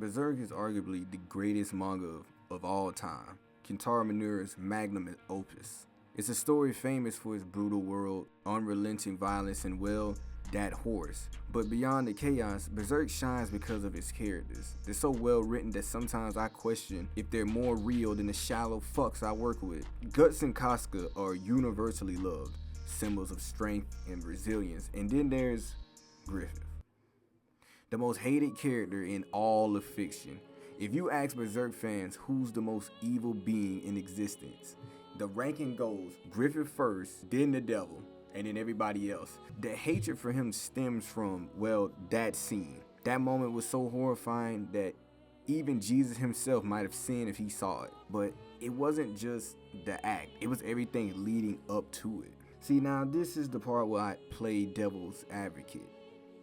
Berserk is arguably the greatest manga of all time, Kentaro Miura's magnum opus. It's a story famous for its brutal world, unrelenting violence, and well, that horse. But beyond the chaos, Berserk shines because of its characters. They're so well written that sometimes I question if they're more real than the shallow fucks I work with. Guts and Casca are universally loved, symbols of strength and resilience. And then there's Griffith, the most hated character in all of fiction. If you ask Berserk fans who's the most evil being in existence, the ranking goes Griffith first, then the devil, and then everybody else. The hatred for him stems from, well, that scene. That moment was so horrifying that even Jesus himself might have sinned if he saw it. But it wasn't just the act, it was everything leading up to it. See, now this is the part where I play devil's advocate.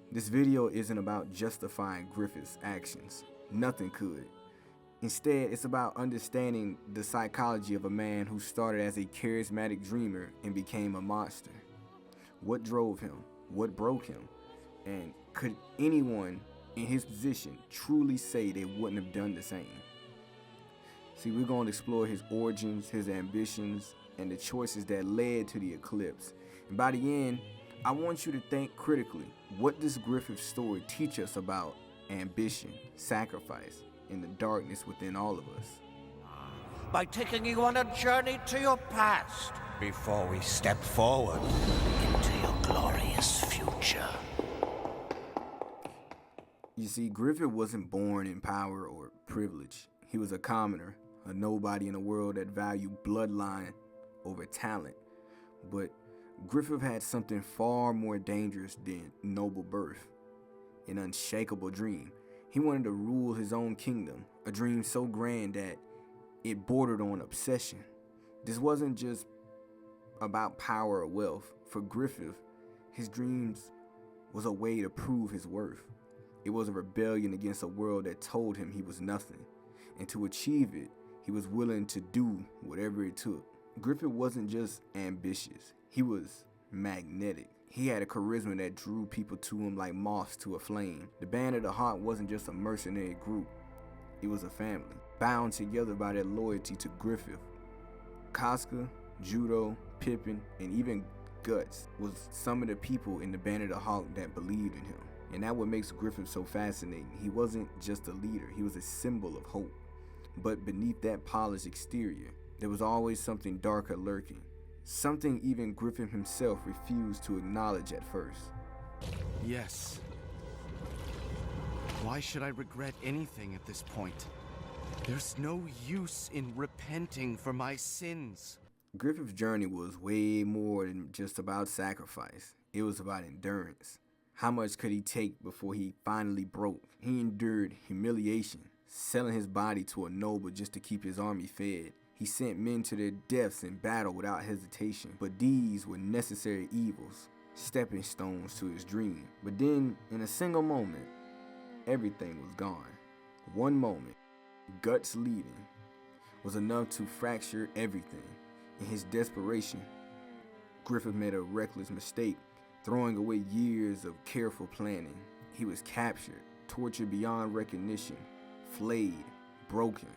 This video isn't about justifying Griffith's actions. Nothing could. Instead, it's about understanding the psychology of a man who started as a charismatic dreamer and became a monster. What drove him? What broke him? And could anyone in his position truly say they wouldn't have done the same? See, we're going to explore his origins, his ambitions, and the choices that led to the eclipse. And by the end, I want you to think critically. What does Griffith's story teach us about ambition, sacrifice, and the darkness within all of us? By taking you on a journey to your past before we step forward into your glorious future. You see, Griffith wasn't born in power or privilege. He was a commoner, a nobody in a world that valued bloodline over talent. But Griffith had something far more dangerous than noble birth, an unshakable dream. He wanted to rule his own kingdom, a dream so grand that it bordered on obsession. This wasn't just about power or wealth. For Griffith, his dreams was a way to prove his worth. It was a rebellion against a world that told him he was nothing. And to achieve it, he was willing to do whatever it took. Griffith wasn't just ambitious, he was magnetic. He had a charisma that drew people to him like moths to a flame. The Band of the Hawk wasn't just a mercenary group, it was a family, bound together by their loyalty to Griffith. Casca, Judo, Pippin, and even Guts was some of the people in the Band of the Hawk that believed in him. And that's what makes Griffith so fascinating. He wasn't just a leader, he was a symbol of hope. But beneath that polished exterior, there was always something darker lurking. Something even Griffith himself refused to acknowledge at first. Yes. Why should I regret anything at this point? There's no use in repenting for my sins. Griffith's journey was way more than just about sacrifice. It was about endurance. How much could he take before he finally broke? He endured humiliation, selling his body to a noble just to keep his army fed. He sent men to their deaths in battle without hesitation. But these were necessary evils, stepping stones to his dream. But then, in a single moment, everything was gone. One moment, Guts leaving, was enough to fracture everything. In his desperation, Griffith made a reckless mistake, throwing away years of careful planning. He was captured, tortured beyond recognition, flayed, broken,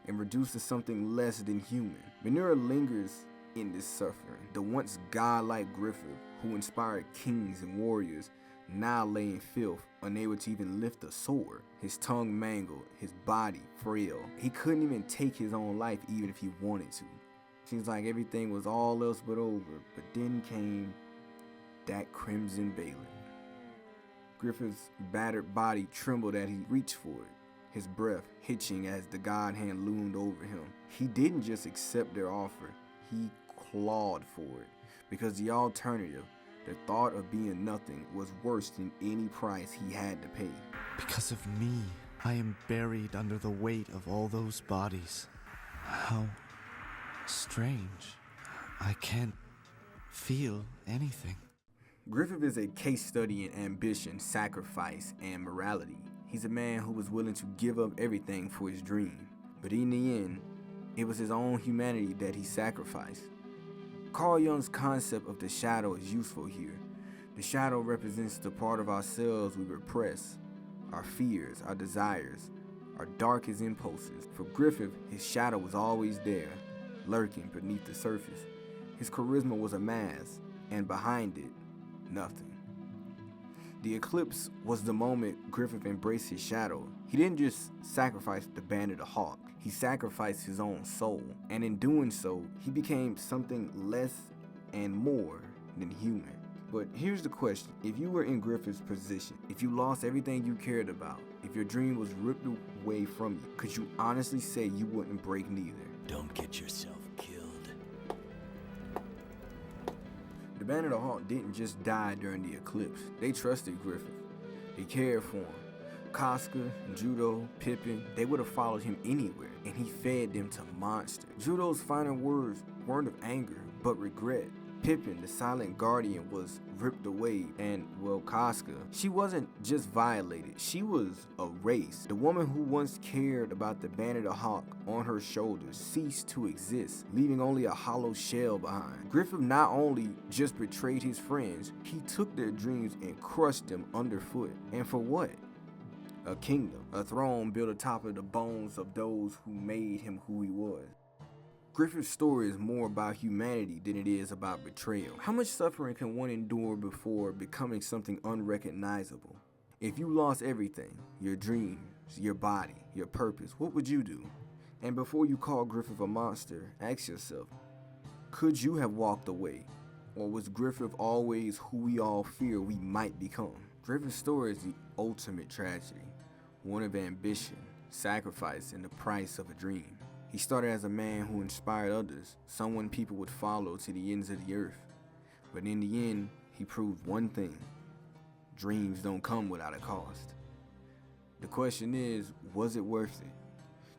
and reduced to something less than human. Miura lingers in this suffering. The once godlike Griffith, who inspired kings and warriors, now lay in filth, unable to even lift a sword. His tongue mangled, his body frail. He couldn't even take his own life even if he wanted to. Seems like everything was all else but over, but then came that crimson Balin. Griffith's battered body trembled as he reached for it, his breath hitching as the god hand loomed over him. He didn't just accept their offer, he clawed for it, because the alternative, the thought of being nothing, was worse than any price he had to pay. Because of me, I am buried under the weight of all those bodies. How strange. I can't feel anything. Griffith is a case study in ambition, sacrifice, and morality. He's a man who was willing to give up everything for his dream. But in the end, it was his own humanity that he sacrificed. Carl Jung's concept of the shadow is useful here. The shadow represents the part of ourselves we repress, our fears, our desires, are dark as impulses. For Griffith, his shadow was always there, lurking beneath the surface. His charisma was a mask, and behind it, nothing. The eclipse was the moment Griffith embraced his shadow. He didn't just sacrifice the Bandit of Hawk, he sacrificed his own soul, and in doing so, he became something less and more than human. But here's the question: if you were in Griffith's position, if you lost everything you cared about, if your dream was ripped away from you, could you honestly say you wouldn't break neither? Don't get yourself killed. The Bandit of Hawk didn't just die during the eclipse. They trusted Griffith. They cared for him. Casca, Judo, Pippin, they would have followed him anywhere, and he fed them to monsters. Judo's final words weren't of anger, but regret. Pippin, the silent guardian, was ripped away, and, well, Casca, she wasn't just violated, she was erased. The woman who once cared about the Bandit of Hawk on her shoulders ceased to exist, leaving only a hollow shell behind. Griffith not only just betrayed his friends, he took their dreams and crushed them underfoot. And for what? A kingdom, a throne built atop of the bones of those who made him who he was. Griffith's story is more about humanity than it is about betrayal. How much suffering can one endure before becoming something unrecognizable? If you lost everything, your dreams, your body, your purpose, what would you do? And before you call Griffith a monster, ask yourself, could you have walked away? Or was Griffith always who we all fear we might become? Griffith's story is the ultimate tragedy, one of ambition, sacrifice, and the price of a dream. He started as a man who inspired others, someone people would follow to the ends of the earth. But in the end, he proved one thing: dreams don't come without a cost. The question is, was it worth it?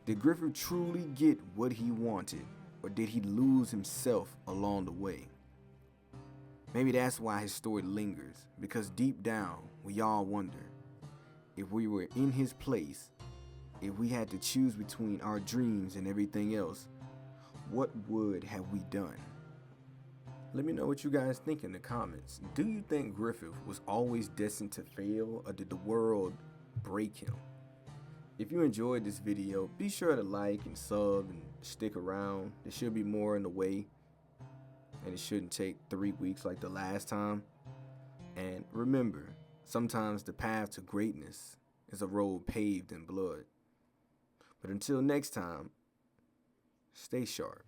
Did Griffith truly get what he wanted, or did he lose himself along the way? Maybe that's why his story lingers, because deep down, we all wonder, if we were in his place, if we had to choose between our dreams and everything else, what would have we done? Let me know what you guys think in the comments. Do you think Griffith was always destined to fail, or did the world break him? If you enjoyed this video, be sure to like and sub and stick around. There should be more in the way, and it shouldn't take 3 weeks like the last time. And remember, sometimes the path to greatness is a road paved in blood. But until next time, stay sharp.